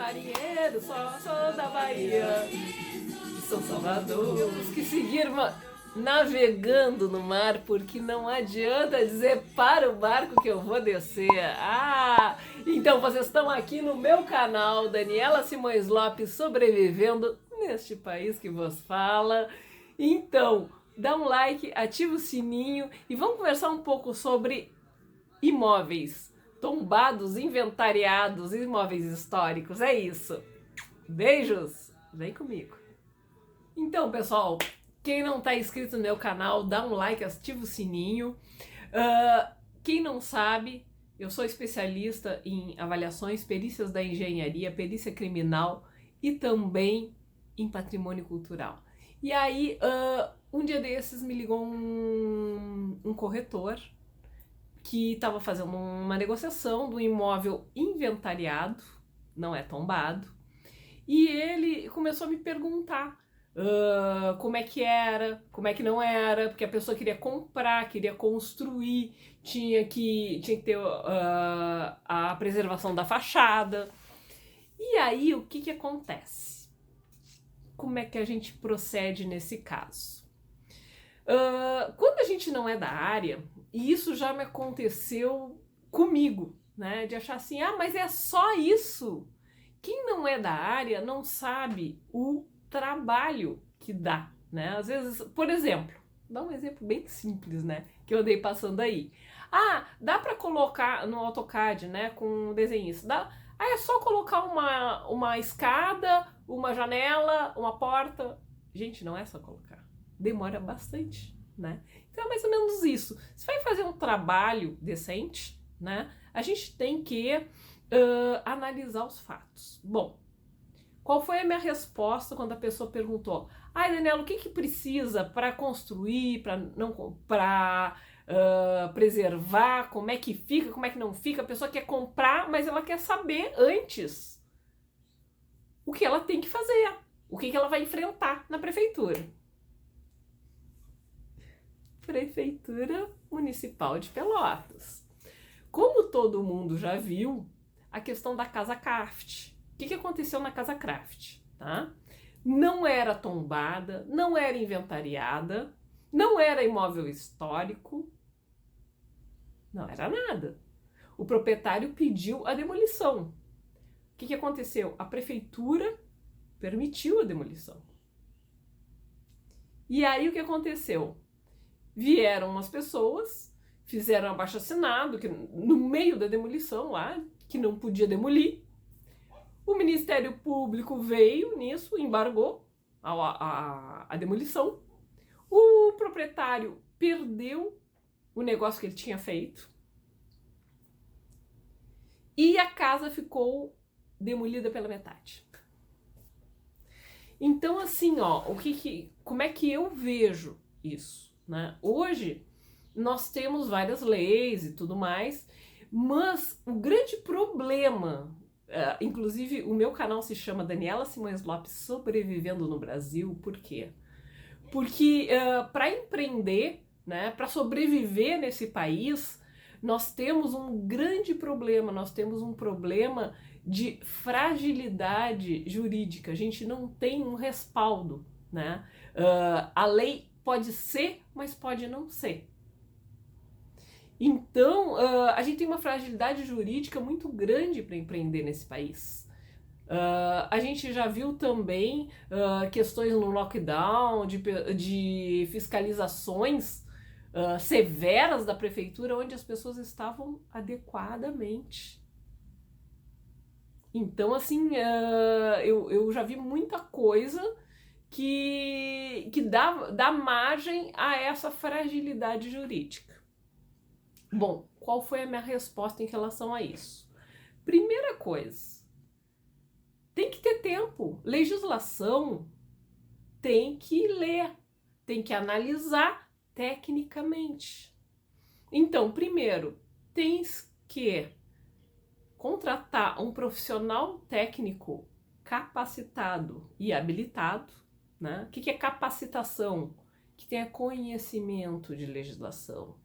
marinheiro, sou da Bahia, sou Salvador. Temos que seguir navegando no mar, porque não adianta dizer para o barco que eu vou descer. Então vocês estão aqui no meu canal, Daniela Simões Lopes, sobrevivendo neste país que vos fala. Então, dá um like, ativa o sininho e vamos conversar um pouco sobre imóveis tombados, inventariados, imóveis históricos. É isso. Beijos! Vem comigo. Então, pessoal, quem não está inscrito no meu canal, dá um like, ativa o sininho. Quem não sabe, eu sou especialista em avaliações, perícias da engenharia, perícia criminal e também em patrimônio cultural. E aí, um dia desses me ligou um corretor que estava fazendo uma negociação do imóvel inventariado, não é tombado, e ele começou a me perguntar como é que era, como é que não era, porque a pessoa queria comprar, queria construir, tinha que ter a preservação da fachada. E aí, o que acontece? Como é que a gente procede nesse caso? Quando a gente não é da área, e isso já me aconteceu comigo, né? De achar assim, mas é só isso. Quem não é da área não sabe o trabalho que dá, né? Às vezes, por exemplo, dá um exemplo bem simples, né? Que eu andei passando aí. Dá para colocar no AutoCAD, né? Com desenhista. É só colocar uma escada, uma janela, uma porta. Gente, não é só colocar. Demora bastante, né? Então é mais ou menos isso. Se vai fazer um trabalho decente, né? A gente tem que analisar os fatos. Bom, qual foi a minha resposta quando a pessoa perguntou: Daniela, o que precisa para construir, para preservar, como é que fica, como é que não fica? A pessoa quer comprar, mas ela quer saber antes o que ela tem que fazer, o que ela vai enfrentar na prefeitura. Prefeitura Municipal de Pelotas. Como todo mundo já viu, a questão da Casa Craft. O que aconteceu na Casa Craft? Tá? Não era tombada, não era inventariada, não era imóvel histórico, não era nada. O proprietário pediu a demolição. O que aconteceu? A prefeitura permitiu a demolição. E aí o que aconteceu? Vieram umas pessoas, fizeram abaixo-assinado no meio da demolição lá, que não podia demolir. O Ministério Público veio nisso, embargou a demolição. O proprietário perdeu o negócio que ele tinha feito. E a casa ficou demolida pela metade. Então, assim, como é que eu vejo isso? Né? Hoje nós temos várias leis e tudo mais, mas o grande problema, inclusive o meu canal se chama Daniela Simões Lopes Sobrevivendo no Brasil, por quê? Porque para empreender, né, para sobreviver nesse país, nós temos um grande problema, nós temos um problema de fragilidade jurídica, a gente não tem um respaldo, né? A lei pode ser, mas pode não ser. Então, a gente tem uma fragilidade jurídica muito grande para empreender nesse país. A gente já viu também questões no lockdown, de fiscalizações severas da prefeitura, onde as pessoas estavam adequadamente. Então, assim, eu já vi muita coisa que dá margem a essa fragilidade jurídica. Bom, qual foi a minha resposta em relação a isso? Primeira coisa, tem que ter tempo. Legislação tem que ler, tem que analisar tecnicamente. Então, primeiro, tens que contratar um profissional técnico capacitado e habilitado, né? O que é capacitação? Que tenha conhecimento de legislação.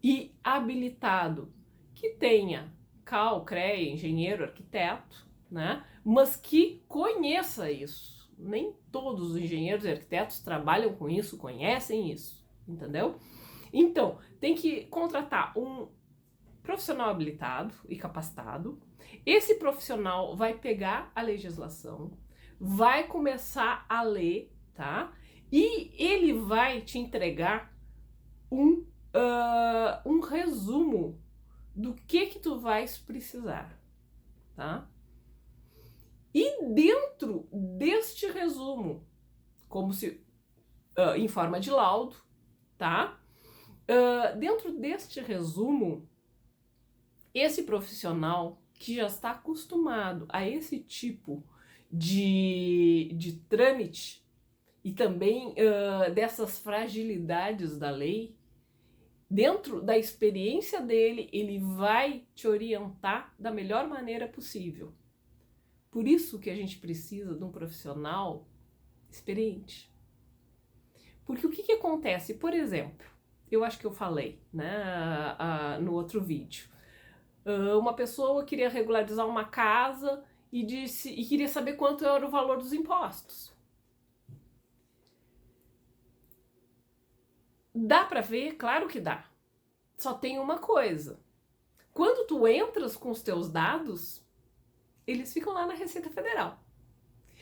E habilitado, que tenha CAL, CREA, engenheiro, arquiteto, né? Mas que conheça isso. Nem todos os engenheiros e arquitetos trabalham com isso, conhecem isso, entendeu? Então, tem que contratar um profissional habilitado e capacitado. Esse profissional vai pegar a legislação, vai começar a ler, tá? E ele vai te entregar um resumo do que tu vais precisar, tá? E dentro deste resumo, como se em forma de laudo, tá? Dentro deste resumo, esse profissional que já está acostumado a esse tipo de trâmite e também dessas fragilidades da lei, dentro da experiência dele, ele vai te orientar da melhor maneira possível. Por isso que a gente precisa de um profissional experiente. Porque o que acontece? Por exemplo, eu acho que eu falei, né, no outro vídeo. Uma pessoa queria regularizar uma casa e queria saber quanto era o valor dos impostos. Dá para ver? Claro que dá. Só tem uma coisa. Quando tu entras com os teus dados, eles ficam lá na Receita Federal.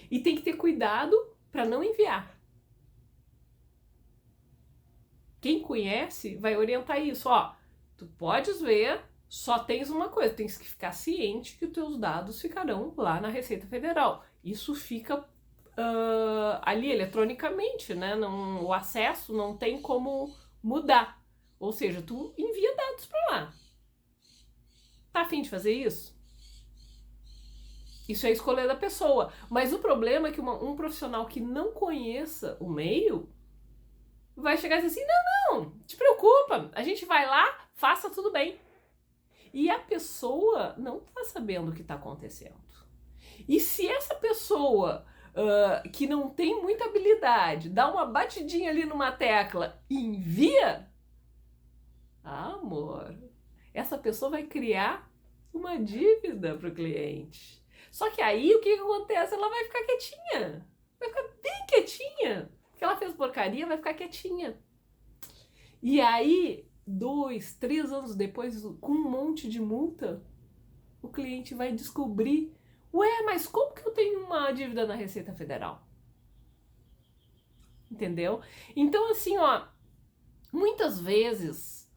E tem que ter cuidado para não enviar. Quem conhece vai orientar isso. Ó, tu podes ver, só tens uma coisa, tens que ficar ciente que os teus dados ficarão lá na Receita Federal. Isso fica ali eletronicamente, né? Não, o acesso não tem como mudar. Ou seja, tu envia dados para lá. Tá a fim de fazer isso? Isso é escolha da pessoa. Mas o problema é que um profissional que não conheça o meio vai chegar e dizer assim, não, te preocupa, a gente vai lá, faça tudo bem. E a pessoa não tá sabendo o que tá acontecendo. E se essa pessoa que não tem muita habilidade dá uma batidinha ali numa tecla e envia, amor, essa pessoa vai criar uma dívida pro cliente. Só que aí o que acontece? Ela vai ficar quietinha. Vai ficar bem quietinha. Porque ela fez porcaria, vai ficar quietinha. E aí, 2, 3 anos depois, com um monte de multa, o cliente vai descobrir: ué, mas como que eu tenho uma dívida na Receita Federal? Entendeu? Então, assim, ó, muitas vezes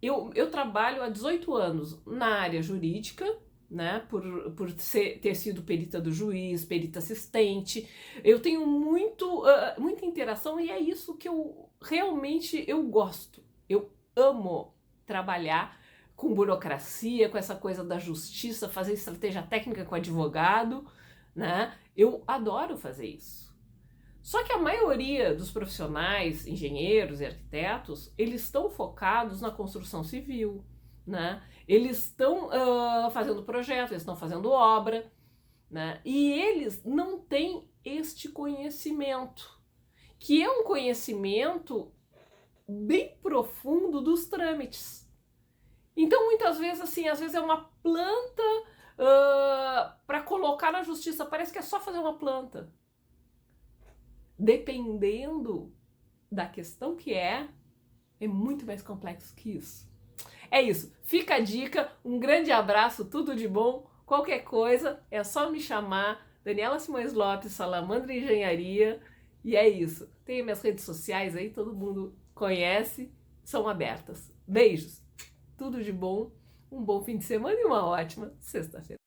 eu trabalho há 18 anos na área jurídica, né, por ter sido perita do juiz, perita assistente. Eu tenho muita interação e é isso que eu realmente gosto. Eu amo trabalhar com burocracia, com essa coisa da justiça, fazer estratégia técnica com advogado, né? Eu adoro fazer isso. Só que a maioria dos profissionais, engenheiros e arquitetos, eles estão focados na construção civil, né? Eles estão fazendo projeto, eles estão fazendo obra, né? E eles não têm este conhecimento, que é um conhecimento bem profundo dos trâmites. Então, muitas vezes, assim, às vezes é uma planta para colocar na justiça, parece que é só fazer uma planta. Dependendo da questão que é muito mais complexo que isso. É isso, fica a dica, um grande abraço, tudo de bom, qualquer coisa é só me chamar, Daniela Simões Lopes, Salamandra Engenharia, e é isso. Tem minhas redes sociais aí, todo mundo conhece, são abertas. Beijos, tudo de bom, um bom fim de semana e uma ótima sexta-feira.